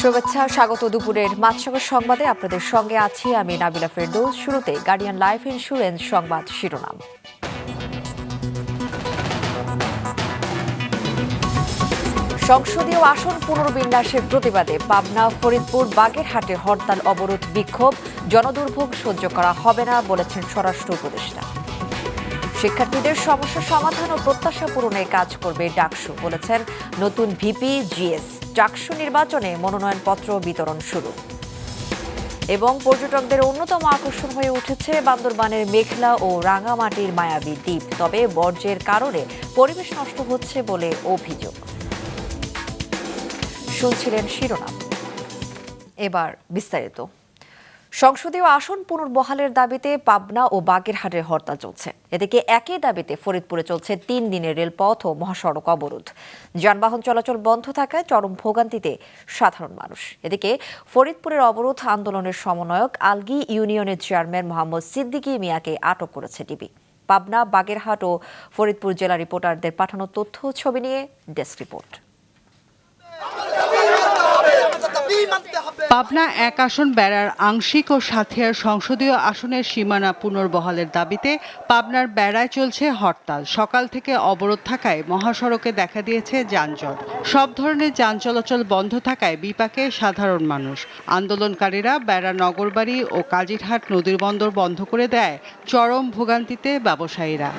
শুভেচ্ছা, স্বাগত দুপুরের মাছসাগর সংবাদে। আপনাদের সঙ্গে আছি আমি নাবিলা ফেরদৌস। শুরুতে গার্ডিয়ান লাইফ ইন্স্যুরেন্স সংবাদ শিরোনাম। সংসদীয় আসন পুনর্বিন্যাসের প্রতিবাদে পাবনা, ফরিদপুর, বাগেরহাটে হরতাল, অবরোধ, বিক্ষোভ। জনদুর্ভোগ সহ্য করা হবে না বলেছেন স্বরাষ্ট্র উপদেষ্টা। শিক্ষার্থীদের সমস্যা সমাধান ও প্রত্যাশা পূরণে কাজ করবে ডাকসু, বলেছেন নতুন ভিপি জিএস। ডাকসু নির্বাচনে মনোনয়নপত্র বিতরণ শুরু। এবং পর্যটকদের অন্যতম আকর্ষণ হয়ে উঠেছে বান্দরবানের মেঘলা ও রাঙামাটির মায়াবী দ্বীপ। তবে বর্জ্যের কারণে পরিবেশ নষ্ট হচ্ছে বলে অভিযোগ। শুনছিলেন শিরোনাম, এবার বিস্তারিত। সংসদীয় আসন পুনর্বহালের দাবিতে পাবনা ও বাগেরহাটের হরতাল চলছে। এদিকে একই দাবিতে ফরিদপুরে চলছে 3 দিনের রেলপথ ও মহাসড়ক অবরোধ। যানবাহন চলাচল বন্ধ থাকায় চরম ভোগান্তিতে সাধারণ মানুষ। এদিকে ফরিদপুরের অবরোধ আন্দোলনের সমন্বয়ক আলগী ইউনিয়নের চেয়ারম্যান মোহাম্মদ সিদ্দিকী মিয়াকে আটক করেছে ডিবি। পাবনা, বাগেরহাট ও ফরিদপুর জেলা রিপোর্টারদের পাঠানো তথ্য ও ছবি নিয়ে ডেস্ক রিপোর্ট। পাবনা 1 আসন বেড়ার আংশিক ও সাঁথিয়ার সংসদীয় আসনের সীমানা পুনর্বহালের দাবিতে পাবনার বেড়ায় চলছে হরতাল। সকাল থেকে অবরোধ থাকায় মহাসড়কে দেখা দিয়েছে যানজট। সব ধরনের যান চলাচল বন্ধ থাকায় বিপাকে সাধারণ মানুষ। আন্দোলনকারীরা বেড়া নগরবাড়ি ও কাজিরহাট নদীর বন্দর বন্ধ করে দেয়। চরম ভোগান্তিতে ব্যবসায়ীরা।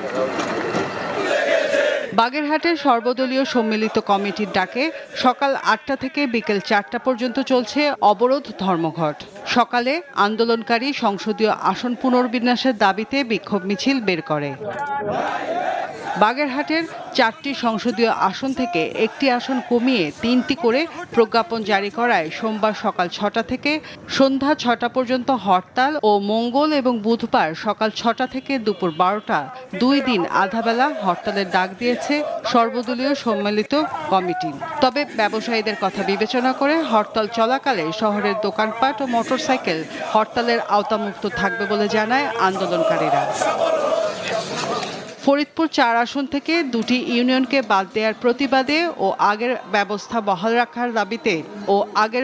বাগেরহাটের সর্বদলীয় সম্মিলিত কমিটির ডাকে সকাল 8টা থেকে বিকেল 4টা পর্যন্ত চলছে অবরোধ ধর্মঘট। সকালে আন্দোলনকারী সংসদীয় আসন পুনর্বিন্যাসের দাবিতে বিক্ষোভ মিছিল বের করে। বাগেরহাটের 4টি সংসদীয় আসন থেকে একটি আসন কমিয়ে 3টি করে প্রজ্ঞাপন জারি করায় সোমবার সকাল 6টা থেকে সন্ধ্যা 6টা পর্যন্ত হরতাল ও মঙ্গল এবং বুধবার সকাল 6টা থেকে দুপুর 12টা 2 দিন আধাবেলা হরতালের ডাক দিয়েছে সর্বদলীয় সম্মিলিত কমিটি। তবে ব্যবসায়ীদের কথা বিবেচনা করে হরতাল চলাকালে শহরের দোকানপাট ও মোটরসাইকেল হরতালের আওতামুক্ত থাকবে বলে জানায় আন্দোলনকারীরা। ফরিদপুর 4 আসন থেকে 2টি ইউনিয়নকে বাদ দেওয়ার প্রতিবাদে ও আগের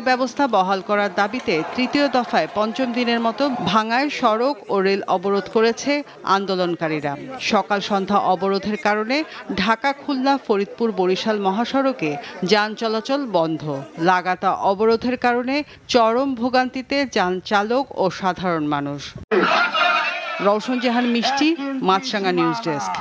ব্যবস্থা বহাল করার দাবিতে তৃতীয় দফায় 5ম দিনের মতো ভাঙায় সড়ক ও রেল অবরোধ করেছে আন্দোলনকারীরা। সকাল সন্ধ্যা অবরোধের কারণে ঢাকা, খুলনা, ফরিদপুর, বরিশাল মহাসড়কে যান চলাচল বন্ধ। লাগাতা অবরোধের কারণে চরম ভোগান্তিতে যান চালক ও সাধারণ মানুষ। রওশন জাহান মিষ্টি, মাছরাঙা নিউজ ডেস্ক।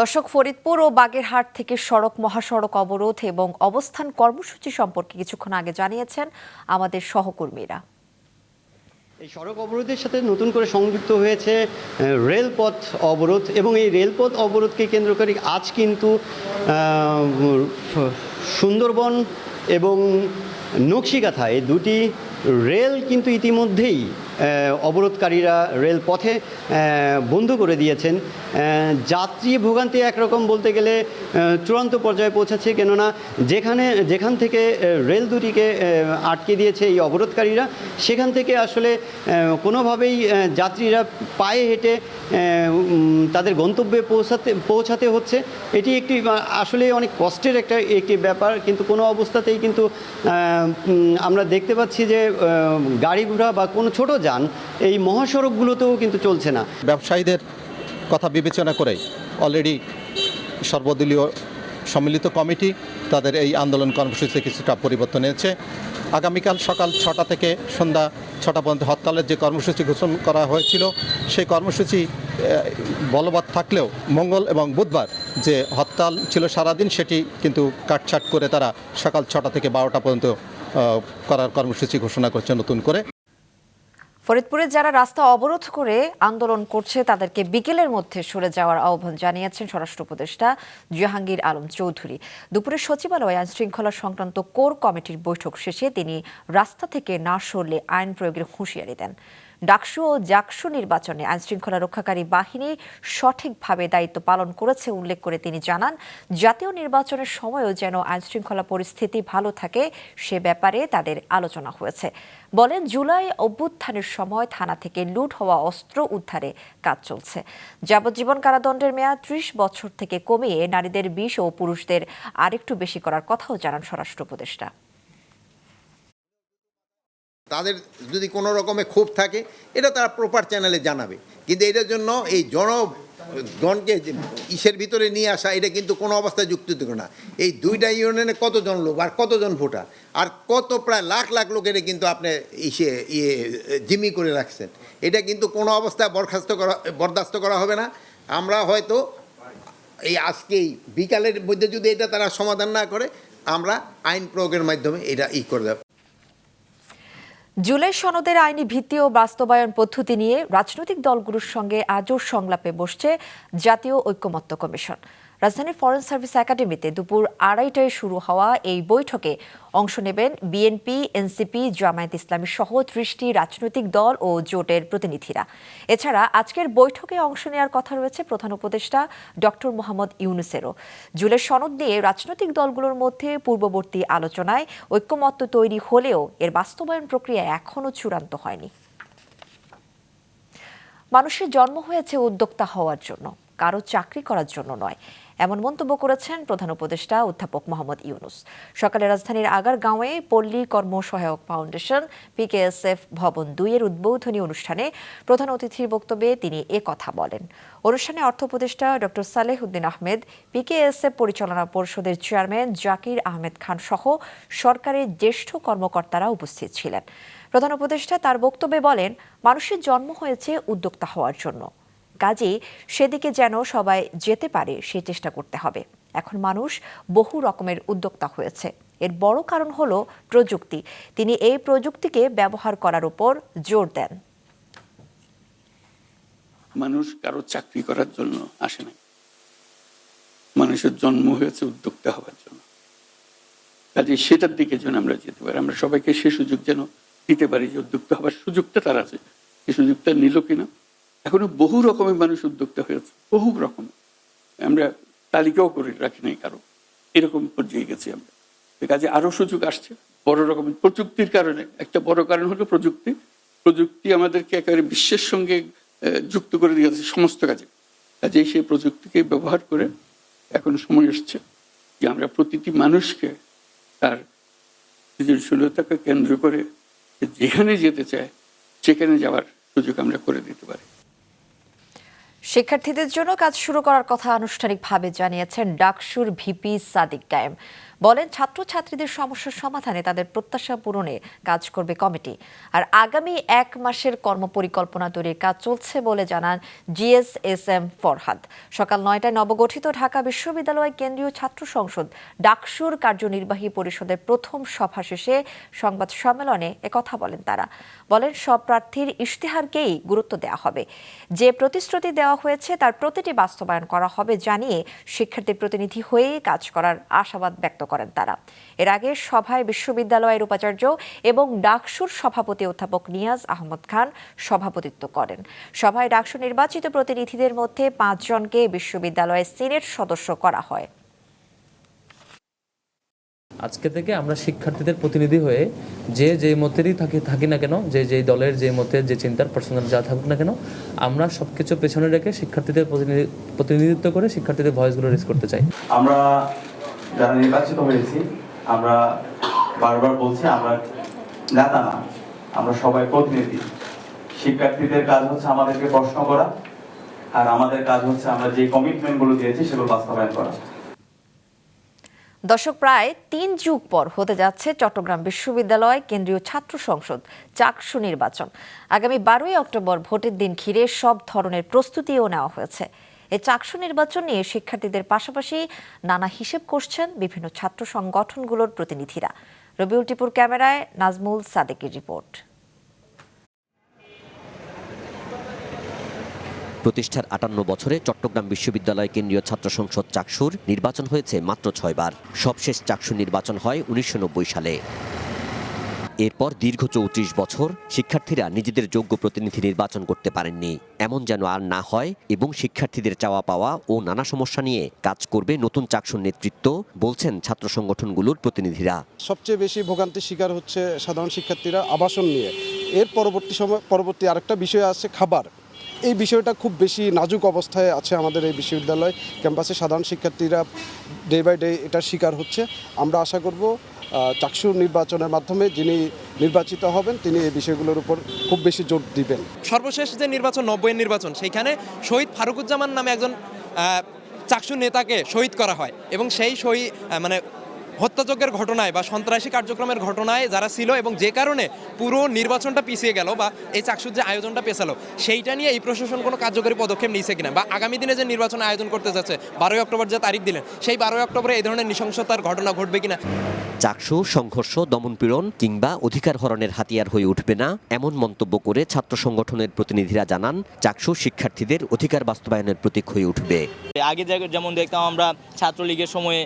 দর্শক, ফরিদপুর ও বাগেরহাট থেকে সড়ক, মহাসড়ক অবরোধ এবং অবস্থান কর্মসূচি সম্পর্কে কিছুক্ষণ আগে জানিয়েছেন আমাদের সহকর্মীরা। এই সড়ক অবরোধের সাথে নতুন করে সংযুক্ত হয়েছে রেলপথ অবরোধ, এবং এই রেলপথ অবরোধকে কেন্দ্র করে আজ কিন্তু সুন্দরবন এবং নকশিকাথা এই দুটি রেল কিন্তু ইতিমধ্যেই অবরোধকারীরা রেলপথে বন্ধ করে দিয়েছেন। যাত্রী ভোগান্তি একরকম বলতে গেলে চূড়ান্ত পর্যায়ে পৌঁছেছে, কেননা যেখান থেকে রেল দুটিকে আটকে দিয়েছে এই অবরোধকারীরা, সেখান থেকে আসলে কোনোভাবেই যাত্রীরা পায়ে হেঁটে তাদের গন্তব্যে পৌঁছাতে হচ্ছে। এটি একটি আসলে অনেক কষ্টের একটি ব্যাপার, কিন্তু কোনো অবস্থাতেই কিন্তু আমরা দেখতে পাচ্ছি যে গাড়ি ঘোড়া বা কোনো ছোট যান এই মহাসড়কগুলোতেও কিন্তু চলছে না। ব্যবসায়ীদের কথা বিবেচনা করে অলরেডি সর্বদলীয় সম্মিলিত কমিটি তাদের এই আন্দোলন কর্মসূচিতে কিছুটা পরিবর্তন এনেছে। আগামীকাল সকাল 6টা থেকে সন্ধ্যা 6টা পর্যন্ত হরতালের যে কর্মসূচি ঘোষণা করা হয়েছিল, সেই কর্মসূচি বলবৎ থাকলেও মঙ্গল এবং বুধবার যে হরতাল ছিল সারাদিন, সেটি কিন্তু কাটছাট করে তারা সকাল 6টা থেকে 12টা পর্যন্ত করার কর্মসূচি ঘোষণা করছে নতুন করে। ফরিদপুরে যারা রাস্তা অবরোধ করে আন্দোলন করছে তাদেরকে বিকেলের মধ্যে সরে যাওয়ার আহ্বান জানিয়েছেন স্বরাষ্ট্র উপদেষ্টা জাহাঙ্গীর আলম চৌধুরী। দুপুরে সচিবালয়ে আইন শৃঙ্খলা সংক্রান্ত কোর কমিটির বৈঠক শেষে তিনি রাস্তা থেকে না সরলে আইন প্রয়োগের হুঁশিয়ারি দেন। ডাকসু ও জাকসু নির্বাচনে আইনশৃঙ্খলা রক্ষাকারী বাহিনী সঠিকভাবে দায়িত্ব পালন করেছে উল্লেখ করে তিনি জানান, জাতীয় নির্বাচনের সময়ও যেন আইনশৃঙ্খলা পরিস্থিতি ভালো থাকে সে ব্যাপারে তাদের আলোচনা হয়েছে। বলেন, জুলাই অভ্যুত্থানের সময় থানা থেকে লুট হওয়া অস্ত্র উদ্ধারে কাজ চলছে। যাবজ্জীবন কারাদণ্ডের মেয়াদ 30 বছর থেকে কমিয়ে নারীদের 20 ও পুরুষদের আরেকটু বেশি করার কথাও জানান স্বরাষ্ট্র উপদেষ্টা। তাদের যদি কোনো রকমের ক্ষোভ থাকে এটা তারা প্রপার চ্যানেলে জানাবে, কিন্তু এটার জন্য এই জনগণকে ইসের ভিতরে নিয়ে আসা এটা কিন্তু কোনো অবস্থায় যুক্তিযুক্ত না। এই 2টা ইউনিয়নে কতজন লোক আর কতজন ভোটার আর কত প্রায় লাখ লাখ লোকের কিন্তু আপনি জিম্মি করে রাখছেন, এটা কিন্তু কোনো অবস্থায় বরদাস্ত করা হবে না। আমরা হয়তো এই আজকেই বিকালের মধ্যে যদি এটা তারা সমাধান না করে আমরা আইন প্রয়োগের মাধ্যমে এটা করে দেব। জুলাই সনদের আইনি ভিত্তি ও বাস্তবায়ন পদ্ধতি নিয়ে রাজনৈতিক দলগুলোর সঙ্গে আজও সংলাপে বসছে জাতীয় ঐকমত্য কমিশন। রাজধানীর ফরেন সার্ভিস একাডেমিতে দুপুর 2:30টায় শুরু হওয়া এই বৈঠকে অংশ নেবেন বিএনপি, এনসিপি, জামায়াত ইসলামী সহ 30টি রাজনৈতিক দল ও জোটের প্রতিনিধিরা। এছাড়া আজকের বৈঠকে অংশ নেওয়ার কথা রয়েছে প্রধান উপদেষ্টা ডক্টর মোহাম্মদ ইউনূসেরও। জুলাই সনদ নিয়ে রাজনৈতিক দলগুলোর মধ্যে পূর্ববর্তী আলোচনায় ঐকমত্য তৈরি হলেও এর বাস্তবায়ন প্রক্রিয়া এখনও চূড়ান্ত হয়নি। মানুষের জন্ম হয়েছে উদ্যোক্তা হওয়ার জন্য, কারো চাকরি করার জন্য নয়, এমন মন্তব্য করেছেন প্রধান উপদেষ্টা অধ্যাপক মোহাম্মদ ইউনূস। সকালে রাজধানীর আগারগাঁওয়ে পল্লী কর্মসহায়ক ফাউন্ডেশন PKSF ভবন 2-এর উদ্বোধনী অনুষ্ঠানে প্রধান অতিথির বক্তব্যে তিনি কথা বলেন। অনুষ্ঠানে অর্থ উপদেষ্টা ডক্টর সালেহ উদ্দিন আহমেদ, PKSF পরিচালনা পরিষদের চেয়ারম্যান জাকির আহমেদ খান সহ সরকারের জ্যেষ্ঠ কর্মকর্তারা উপস্থিত ছিলেন। প্রধান উপদেষ্টা তার বক্তব্যে বলেন, মানুষের জন্ম হয়েছে উদ্যোক্তা হওয়ার জন্য, কাজেই সেদিকে যেন সবাই যেতে পারে সেই চেষ্টা করতে হবে। এখন মানুষ বহু রকমের উদ্যোক্তা হয়েছে, এর বড় কারণ হলো প্রযুক্তি। তিনি এই প্রযুক্তিকে ব্যবহার করার উপর জোর দেন। মানুষ কারো চাকরি করার জন্য আসে না, মানুষের জন্ম হয়েছে উদ্যোক্তা হওয়ার জন্য, কাজেই সেটার দিকে যেন আমরা যেতে পারি। আমরা সবাইকে সে সুযোগ যেন দিতে পারি যে উদ্যোক্তা হওয়ার সুযোগটা তার আছে, সেই সুযোগটা নিল কিনা। এখনো বহু রকমের মানুষ উদ্যোক্তা হয়েছে, বহু রকম, আমরা তালিকাও করে রাখি নাই কারো, এরকম পর্যায়ে গেছি আমরা। কাজে আরো সুযোগ আসছে বড় রকমের প্রযুক্তির কারণে। একটা বড় কারণ হলো প্রযুক্তি আমাদেরকে একেবারে বিশ্বের সঙ্গে যুক্ত করে দিয়েছে সমস্ত কাজে। কাজে সেই প্রযুক্তিকে ব্যবহার করে এখন সময় এসছে যে আমরা প্রতিটি মানুষকে তার সৃজনশীলতাকে কেন্দ্র করে যেখানে যেতে চায় সেখানে যাওয়ার সুযোগ আমরা করে দিতে পারি। শিক্ষার্থীদের জন্য কাজ শুরু করার কথা আনুষ্ঠানিকভাবে জানিয়েছেন ডাকসুর ভিপি সাদিক কায়েম। বলেন, ছাত্রছাত্রীদের সমস্যার সমাধানে তাদের প্রত্যাশা পূরণে কাজ করবে কমিটি। আর আগামী 1 মাসের কর্মপরিকল্পনা তৈরির কাজ চলছে বলে জানান GSSM ফরহাদ। সকাল 9টায় নবগঠিত ঢাকা বিশ্ববিদ্যালয় কেন্দ্রীয় ছাত্র সংসদ ডাকসুর কার্যনির্বাহী পরিষদের প্রথম সভা শেষে সংবাদ সম্মেলনে একথা বলেন তারা। বলেন, সব প্রার্থীর ইশতেহারকেই গুরুত্ব দেওয়া হবে, যে প্রতিশ্রুতি দেওয়া হয়েছে তার প্রতিটি বাস্তবায়ন করা হবে জানিয়ে শিক্ষার্থীর প্রতিনিধি হয়ে কাজ করার আশাবাদ ব্যক্ত করেন তারা। এর আগে সভায় বিশ্ববিদ্যালয়ের উপাচার্য এবং ডাকসুর সভাপতি অধ্যাপক নিয়াজ আহমদ খান সভাপতিত্ব করেন। সভায় ডাকসু নির্বাচিত প্রতিনিধিদের মধ্যে 5 জনকে বিশ্ববিদ্যালয়ের সিনেট সদস্য করা হয়। আজকে থেকে আমরা শিক্ষার্থীদের প্রতিনিধি হয়ে যে মতেরই থাকি না কেন, যে দলের যে মতের যে চিন্তার পার্সোনাল যা থাকুক না কেন, আমরা সবকিছু পেছনে রেখে শিক্ষার্থীদের প্রতিনিধিত্ব করে শিক্ষার্থীদের ভয়েসগুলো রেজ করতে চাই। আমরা যারা নির্বাচিত হয়েছি, আমরা বারবার বলছি আমরা নেতা না, আমরা সবাই প্রতিনিধি। শিক্ষার্থীদের কাজ হচ্ছে আমাদেরকে প্রশ্ন করা, আর আমাদের কাজ হচ্ছে আমরা যে কমিটমেন্টগুলো দিয়েছি সেগুলো বাস্তবায়ন করা। দর্শক, প্রায় 3 যুগ পর হতে যাচ্ছে চট্টগ্রাম বিশ্ববিদ্যালয় কেন্দ্রীয় ছাত্র সংসদ চাকসু নির্বাচন। আগামী 12ই অক্টোবর ভোটের দিন ঘিরে সব ধরনের প্রস্তুতিও নেওয়া হয়েছে। এই চাকসু নির্বাচন নিয়ে শিক্ষার্থীদের পাশাপাশি নানা হিসেব করছেন বিভিন্ন ছাত্র সংগঠনগুলোর প্রতিনিধিরা। রবিউল টিপুর ক্যামেরায় নাজমুল সাদেকের রিপোর্ট। প্রতিষ্ঠার 58 বছরে চট্টগ্রাম বিশ্ববিদ্যালয় কেন্দ্রীয় ছাত্র সংসদ চাকসুর নির্বাচন হয়েছে মাত্র 6 বার। সবশেষ চাকসু নির্বাচন হয় 1990 সালে। এরপর দীর্ঘ ৩৪ বছর শিক্ষার্থীরা নিজেদের যোগ্য প্রতিনিধি নির্বাচন করতে পারেননি। এমন যেন আর না হয় এবং শিক্ষার্থীদের চাওয়া পাওয়া ও নানা সমস্যা নিয়ে কাজ করবে নতুন চাকসুর নেতৃত্ব, বলছেন ছাত্র সংগঠনগুলোর প্রতিনিধিরা। সবচেয়ে বেশি ভোগান্তির শিকার হচ্ছে সাধারণ শিক্ষার্থীরা আবাসন নিয়ে। এর পরবর্তী আরেকটা বিষয় আছে খাবার। এই বিষয়টা খুব বেশি নাজুক অবস্থায় আছে আমাদের এই বিশ্ববিদ্যালয় ক্যাম্পাসে। সাধারণ শিক্ষার্থীরা ডে বাই ডে এটার শিকার হচ্ছে। আমরা আশা করব চাকসুর নির্বাচনের মাধ্যমে যিনি নির্বাচিত হবেন তিনি এই বিষয়গুলোর উপর খুব বেশি জোর দিবেন। সর্বশেষ যে নির্বাচন ৯০-এর নির্বাচন, সেইখানে শহীদ ফারুকুজ্জামান নামে একজন চাকসু নেতাকে শহীদ করা হয় এবং সেই হত্যাযজ্ঞের ঘটনায় বা সন্ত্রাসী কার্যক্রমের ঘটনায় যারা ছিল এবং যে কারণে পুরো নির্বাচনটা পিছিয়ে গেল বা এই চাকসুর যে আয়োজনটা পেছালো, সেইটা নিয়ে এই প্রশাসন কোনো কার্যকরী পদক্ষেপ নিয়েছে কিনা, বা আগামী দিনে যে নির্বাচন আয়োজন করতে যাচ্ছে 12ই অক্টোবর যে তারিখ দিলেন, সেই 12ই অক্টোবরে এই ধরনের নৃশংসতার ঘটনা ঘটবে কিনা। চাকসু সংঘর্ষ, দমনপীড়ন কিংবা অধিকার হরণের হাতিয়ার হয়ে উঠবে না, এমন মন্তব্য করে ছাত্র সংগঠনের প্রতিনিধিরা জানান চাকসু শিক্ষার্থীদের অধিকার বাস্তবায়নের প্রতীক হয়ে উঠবে। আগে যেমন দেখতাম আমরা ছাত্রলীগের সময়ে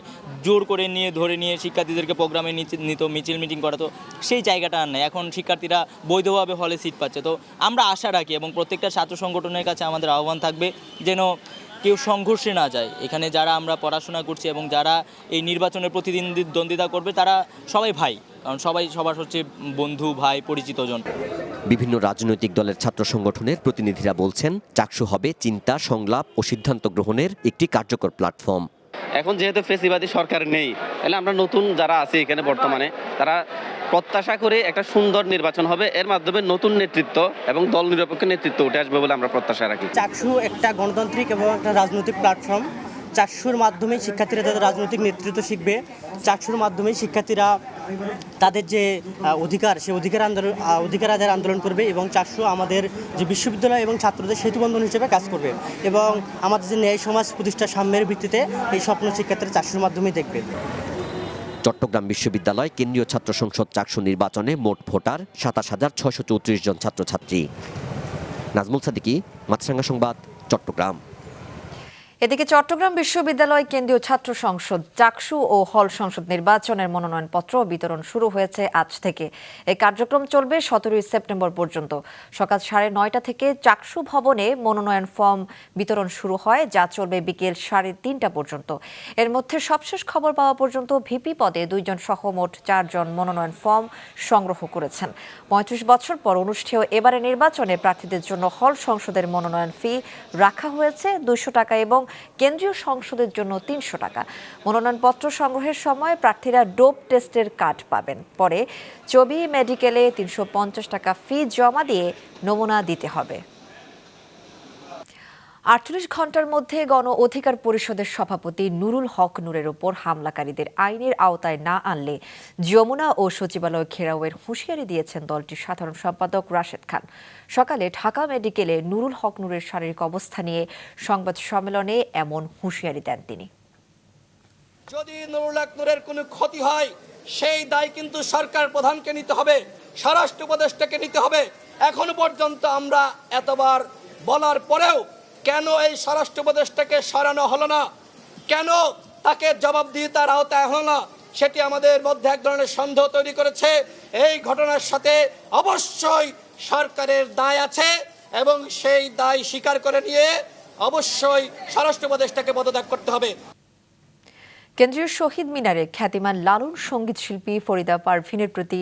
জোর করে ধরে নিয়ে শিক্ষার্থীদেরকে প্রোগ্রামে নিত, মিছিল মিটিং করাতো, সেই জায়গাটা আর নেই। এখন শিক্ষার্থীরা বৈধভাবে হলে সিট পাচ্ছে। তো আমরা আশা রাখি এবং প্রত্যেকটা ছাত্র সংগঠনের কাছে আমাদের আহ্বান থাকবে যেন কেউ সংঘর্ষে না যায়। এখানে যারা আমরা পড়াশোনা করছি এবং যারা এই নির্বাচনের প্রতিদ্বন্দ্বিতা করবে তারা সবাই ভাই, কারণ সবাই সবার হচ্ছে বন্ধু, ভাই, পরিচিতজন। বিভিন্ন রাজনৈতিক দলের ছাত্র সংগঠনের প্রতিনিধিরা বলছেন চাকসু হবে চিন্তা, সংলাপ ও সিদ্ধান্ত গ্রহণের একটি কার্যকর প্ল্যাটফর্ম। এখন যেহেতু ফেসিবাদী সরকার নেই, তাহলে আমরা নতুন যারা আছে এখানে বর্তমানে তারা প্রত্যাশা করে একটা সুন্দর নির্বাচন হবে, এর মাধ্যমে নতুন নেতৃত্ব এবং দল নিরপেক্ষ নেতৃত্ব উঠে আসবে বলে আমরা প্রত্যাশা রাখি। চাকসু একটা গণতান্ত্রিক এবং একটা রাজনৈতিক প্ল্যাটফর্ম। চাকসুর মাধ্যমে শিক্ষার্থীরা তাদের রাজনৈতিক নেতৃত্ব শিখবে। চাকসুর মাধ্যমে শিক্ষার্থীরা তাদের যে অধিকার, সেই অধিকার আদায়ের আন্দোলন করবে এবং চাকসু আমাদের যে বিশ্ববিদ্যালয় এবং ছাত্রদের সেতুবন্ধন হিসেবে কাজ করবে এবং আমাদের যে ন্যায় সমাজ প্রতিষ্ঠা সাম্যের ভিত্তিতে এই স্বপ্ন শিক্ষার্থীরা চাকসুর মাধ্যমেই দেখবে। চট্টগ্রাম বিশ্ববিদ্যালয় কেন্দ্রীয় ছাত্র সংসদ চাকসু নির্বাচনে মোট ভোটার ২৭,৬34 জন ছাত্রছাত্রী। নাজমুল সাদিকি, মাছরাঙ্গা সংবাদ, চট্টগ্রাম। এদিকে চট্টগ্রাম বিশ্ববিদ্যালয় কেন্দ্রীয় ছাত্র সংসদ চাকসু ও হল সংসদ নির্বাচনের মনোনয়নপত্র বিতরণ শুরু হয়েছে আজ থেকে। এই কার্যক্রম চলবে 17 সেপ্টেম্বর পর্যন্ত। সকাল 9:30 থেকে চাকসু ভবনে মনোনয়ন ফর্ম বিতরণ শুরু হয়, যা চলবে বিকেল 3:30 পর্যন্ত। এর মধ্যে সবশেষ খবর পাওয়া পর্যন্ত ভিপি পদে 2 জন সহ মোট 4 জন মনোনয়ন ফর্ম সংগ্রহ করেছেন। 35 বছর পর অনুষ্ঠেয় এবারে নির্বাচনে প্রার্থীদের জন্য হল সংসদের মনোনয়ন ফি রাখা হয়েছে 200 টাকা এবং কেন্দ্রীয় সংসদের জন্য 300 টাকা। মনোনয়নপত্র সংগ্রহের সময় প্রার্থীরা ডোপ টেস্টের কার্ড পাবেন। পরে চবি মেডিকেলে 350 টাকা ফি জমা দিয়ে নমুনা দিতে হবে। 48 ঘন্টার মধ্যে গণ অধিকার পরিষদের সভাপতি নুরুল হক নূরের উপর হামলাকারীদের আইনের আওতায় না আনলে যমুনা ও সচিবালয় ঘেরাওয়ের হুঁশিয়ারি দিয়েছেন দলটির সাধারণ সম্পাদক রাশেদ খান। সকালে ঢাকা মেডিকেলে নুরুল হক নূরের শারীরিক অবস্থা নিয়ে সংবাদ সম্মেলনে এমন হুঁশিয়ারি দেন তিনি। যদি নুরুল হক নূরের কোনো ক্ষতি হয় সেই দায় কিন্তু সরকার প্রধানকে নিতে হবে, স্বরাষ্ট্র উপদেষ্টাকে নিতে হবে। এখনো পর্যন্ত আমরা এতবার বলার পরেও কেন এই স্বরাষ্ট্র উপদেষ্টাকে সরানো হলো না, কেন তাকে জবাবদিহিতার আওতায় হলো না, সেটি আমাদের মধ্যে এক ধরনের সন্দেহ তৈরি করেছে। এই ঘটনার সাথে অবশ্যই সরকারের দায় আছে এবং সেই দায় স্বীকার করে নিয়ে অবশ্যই স্বরাষ্ট্র উপদেষ্টাকে পদত্যাগ করতে হবে। কেন্দ্রীয় শহীদ মিনারে খ্যাতিমান লালন সঙ্গীত শিল্পী ফরিদা পারভিনের প্রতি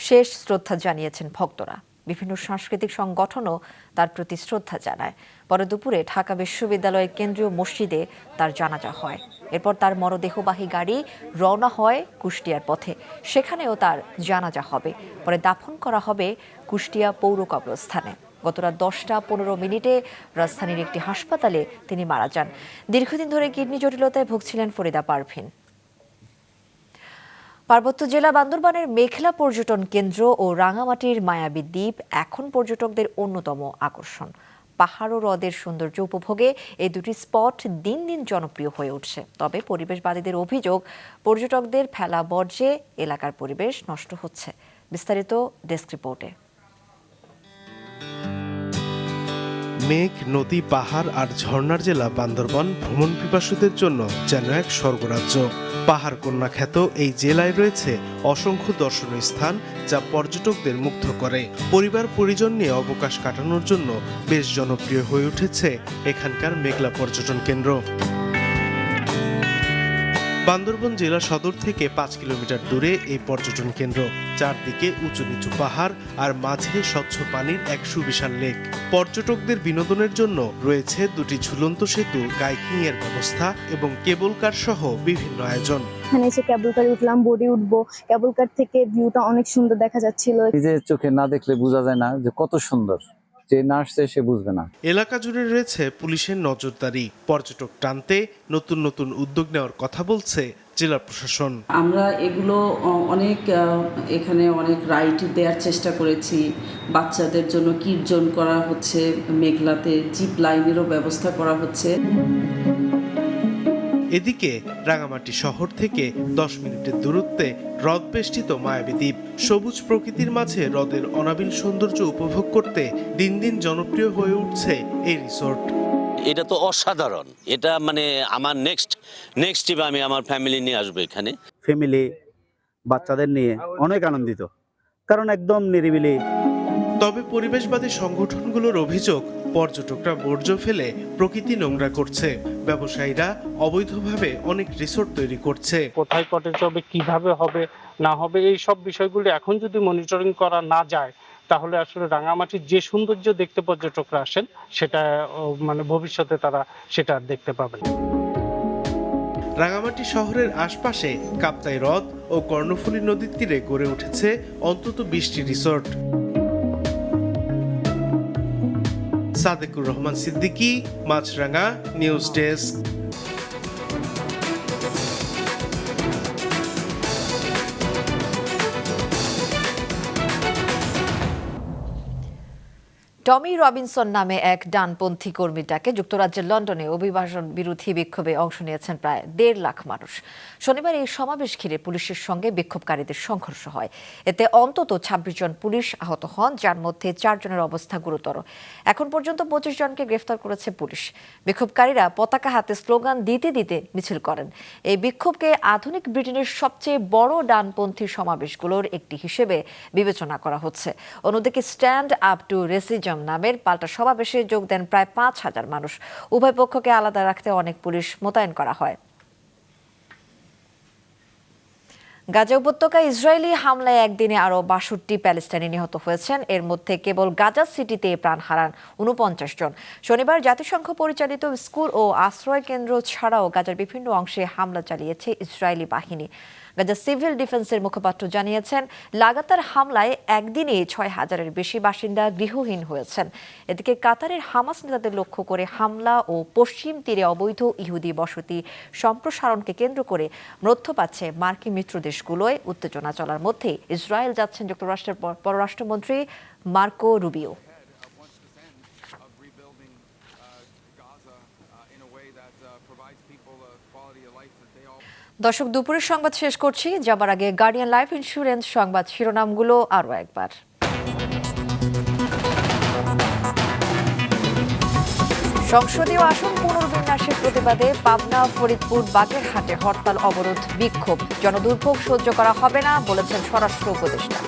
শেষ শ্রদ্ধা জানিয়েছেন ভক্তরা। বিভিন্ন সাংস্কৃতিক সংগঠনও তার প্রতি শ্রদ্ধা জানায়। পরে দুপুরে ঢাকা বিশ্ববিদ্যালয়ের কেন্দ্রীয় মসজিদে তার জানাজা হয়। এরপর তার মরদেহবাহী গাড়ি রওনা হয় কুষ্টিয়ার পথে, সেখানেও তার জানাজা হবে। পরে দাফন করা হবে কুষ্টিয়া পৌর কবরস্থানে। গত রাত 10:15 রাজধানীর একটি হাসপাতালে তিনি মারা যান। দীর্ঘদিন ধরে কিডনি জটিলতায় ভুগছিলেন ফরিদা পারভিন। পার্বত্য জেলা বান্দরবানের মেঘলা পর্যটন কেন্দ্র ও রাঙামাটির মায়াবী দ্বীপ এখন পর্যটকদের অন্যতম আকর্ষণ। পাহাড় ও হ্রদের সৌন্দর্য উপভোগে এই দুটি স্পট দিন দিন জনপ্রিয় হয়ে উঠছে। তবে পরিবেশবাদীদের অভিযোগ, পর্যটকদের ফেলা বর্জ্যে এলাকার পরিবেশ নষ্ট হচ্ছে। বিস্তারিত ডেস্ক রিপোর্টে। মেঘ, নদী, পাহাড় আর ঝর্ণার জেলা বান্দরবান ভ্রমণ পিপাসুদের জন্য যেন এক স্বর্গরাজ্য। পাহাড় কন্যা খ্যাত এই জেলায় রয়েছে অসংখ্য দর্শনীয় স্থান যা পর্যটকদের মুগ্ধ করে। পরিবার পরিজন নিয়ে অবকাশ কাটানোর জন্য বেশ জনপ্রিয় হয়ে উঠেছে এখানকার মেঘলা পর্যটন কেন্দ্র। বান্দরবান জেলা সদর থেকে 5 কিলোমিটার দূরে এই পর্যটন কেন্দ্র। চারদিকে উঁচু নিচু পাহাড় আর মাঝে স্বচ্ছ পানির এক সুবিশাল লেক। পর্যটকদের বিনোদনের জন্য রয়েছে 2টি ঝুলন্ত সেতু, কাইকিং এর ব্যবস্থা এবং কেবল কার সহ বিভিন্ন আয়োজন। এখানে এসে কেবল কারে উঠলাম, বোটে উঠবো। কেবল কার থেকে ভিউটা অনেক সুন্দর দেখা যাচ্ছিল। নিজের চোখে না দেখলে বোঝা যায় না যে কত সুন্দর, যে না আসছে সে বুঝবে না। এলাকা জুড়ে রয়েছে পুলিশের নজরদারি। পর্যটক টানতে নতুন নতুন উদ্যোগ নেওয়ার কথা বলছে জেলা প্রশাসন। আমরা এগুলো এখানে অনেক রাইড দেওয়ার চেষ্টা করেছি। বাচ্চাদের জন্য কিড জোন করা হচ্ছে, মেঘলাতে জিপ লাইনেরও ব্যবস্থা করা হচ্ছে। এদিকে রাঙামাটি শহর থেকে 10 মিনিটের দূরত্বে হ্রদ বেষ্টিত মায়াবী দ্বীপ। সবুজ প্রকৃতির মাঝে হ্রদের অনাবিল সৌন্দর্য উপভোগ করতে দিন দিন জনপ্রিয় হয়ে উঠছে এই রিসোর্ট। এটা তো অসাধারণ। এটা মানে আমার নেক্সট ট্রিপ আমি আমার ফ্যামিলি নিয়ে আসবো এখানে। ফ্যামিলি বাচ্চাদের নিয়ে অনেক আনন্দিত, কারণ একদম নিরিবিলি। তবে পরিবেশবাদী সংগঠনগুলোর অভিযোগ, পর্যটকরা বর্জ্য ফেলে প্রকৃতি নোংরা করছে। ব্যবসায়ীরা অবৈধভাবে অনেক রিসোর্ট তৈরি করছে। কোথায় কটেজ হবে, কিভাবে হবে না হবে, এই সব বিষয়গুলো এখন যদি মনিটরিং করা না যায় তাহলে আসলে রাঙামাটির যে সৌন্দর্য দেখতে পর্যটকরা আসেন সেটা মানে ভবিষ্যতে তারা সেটা দেখতে পাবেন। রাঙামাটি শহরের আশপাশে কাপ্তাই হ্রদ ও কর্ণফুলী নদীর তীরে গড়ে উঠেছে অন্তত 20টি রিসোর্ট। সাদেকুর রহমান সিদ্দিকী, মাছরাঙা, নিউজ ডেস্ক। টমি রবিনসন নামে এক ডানপন্থী কর্মীর ডাকে যুক্তরাজ্যের লন্ডনে অভিবাসন বিরোধী বিক্ষোভে অংশ নিয়েছেন প্রায় 1.5 লাখ মানুষ। শনিবার এই সমাবেশ ঘিরে পুলিশের সঙ্গে বিক্ষোভকারীদের সংঘর্ষ হয়। এতে অন্তত 26 জন পুলিশ আহত হন, যার মধ্যে 4 জনের অবস্থা গুরুতর। এখন পর্যন্ত 25 জনকে গ্রেফতার করেছে পুলিশ। বিক্ষোভকারীরা পতাকা হাতে স্লোগান দিতে দিতে মিছিল করেন। এই বিক্ষোভকে আধুনিক ব্রিটেনের সবচেয়ে বড় ডানপন্থী সমাবেশগুলোর একটি হিসেবে বিবেচনা করা হচ্ছে। অন্যদিকে স্ট্যান্ড আপ টু রেসিজম নামের পাল্টা সমাবেশে যোগ দেন প্রায় 5,000 মানুষ। উভয় পক্ষকে আলাদা রাখতে অনেক পুলিশ মোতায়েন করা হয়। গাজা উপত্যকায় ইসরায়েলি হামলায় একদিনে আরও 62 প্যালেস্টাইনি নিহত হয়েছেন। এর মধ্যে কেবল গাজা সিটিতে প্রাণ হারান 49 জন। শনিবার জাতিসংঘ পরিচালিত স্কুল ও আশ্রয় কেন্দ্র ছাড়াও গাজার বিভিন্ন অংশে হামলা চালিয়েছে ইসরায়েলি বাহিনী। গাজা সিভিল ডিফেন্সের মুখপাত্র জানিয়েছেন, লাগাতার হামলায় একদিনে 6,000-এর বেশি বাসিন্দা গৃহহীন হয়েছেন। এদিকে কাতারের হামাস নেতাদের লক্ষ্য করে হামলা ও পশ্চিম তীরে অবৈধ ইহুদি বসতি সম্প্রসারণকে কেন্দ্র করে মধ্যপ্রাচ্যে মার্কিন মিত্র দেশগুলোয় উত্তেজনা চলার মধ্যে ইসরায়েল যাচ্ছেন যুক্তরাষ্ট্রের পররাষ্ট্রমন্ত্রী মার্কো রুবিও। দর্শক, দুপুরের সংবাদ শেষ করছি। যাবার আগে গার্ডিয়ান লাইফ ইন্স্যুরেন্স সংবাদ শিরোনামগুলো আরও একবার। সংসদীয় আসন পুনর্বিন্যাসের প্রতিবাদে পাবনা, ফরিদপুর, বাগেরহাটে হরতাল, অবরোধ, বিক্ষোভ। জনদুর্ভোগ সহ্য করা হবে না বলেছেন স্বরাষ্ট্র উপদেষ্টা।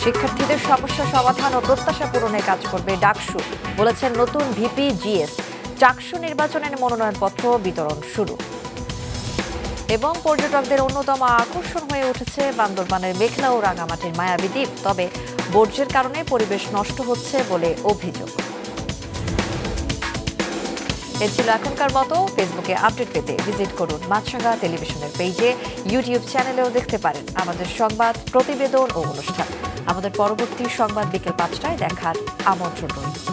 শিক্ষার্থীদের সমস্যা সমাধান ও প্রত্যাশা পূরণে কাজ করবে ডাকসু বলেছেন নতুন ভিপি জিএস। চাকসু নির্বাচনের মনোনয়নপত্র বিতরণ শুরু। এবং পর্যটকদের অন্যতম আকর্ষণ হয়ে উঠেছে বান্দরবানের মেঘলা ও রাঙামাটির মায়াবী দ্বীপ। তবে বর্জ্যের কারণে পরিবেশ নষ্ট হচ্ছে বলে অভিযোগ। এ ছিল এখনকার মতো। ফেসবুকে আপডেট পেতে ভিজিট করুন মাছরাঙা টেলিভিশনের পেজে, ইউটিউব চ্যানেলেও দেখতে পারেন আমাদের সংবাদ, প্রতিবেদন ও অনুষ্ঠান। আমাদের পরবর্তী সংবাদ বিকেল 5টায় দেখার আমন্ত্রণ রইল।